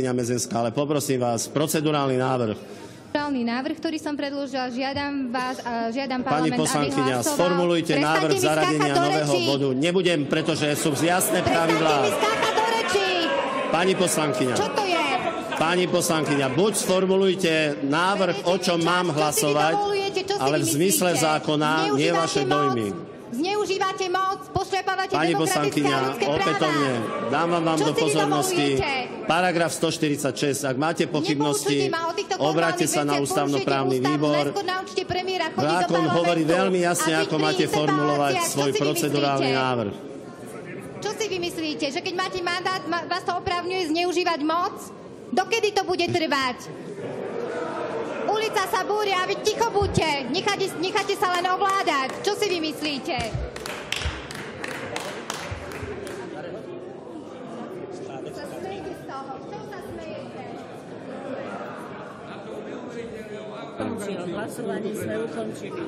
Mezenská, ale poprosím vás, procedurálny návrh. Procedurálny návrh, ktorý som predložila, žiadam Pani parlament, poslankyňa, aby hlasoval. sformulujte návrh zaradenia nového bodu. Nebudem, pretože sú jasné pravidlá. Pani poslankyňa. Čo to je? Pani poslankyňa, buď sformulujte návrh, o čom mám hlasovať, ale v zmysle zákona, nie vaše dojmy. Zneužívate moc, pošľapávate Pani demokratické a ľudské práva. opätovne, dávam vám do pozornosti paragraf 146. Ak máte pochybnosti, obráťte sa na ústavnoprávny výbor. Zákon hovorí veľmi jasne, ako máte formulovať svoj procedurálny návrh. Čo si vymyslíte? Že keď máte mandát, vás to oprávňuje zneužívať moc? Dokedy to bude trvať? Ulica sa búria a vy ticho buďte. Necháte sa len ovládať. Čo si vymyslíte? Sa smejete z toho. Čo sa smejete? Hlasovanie sme ukončili.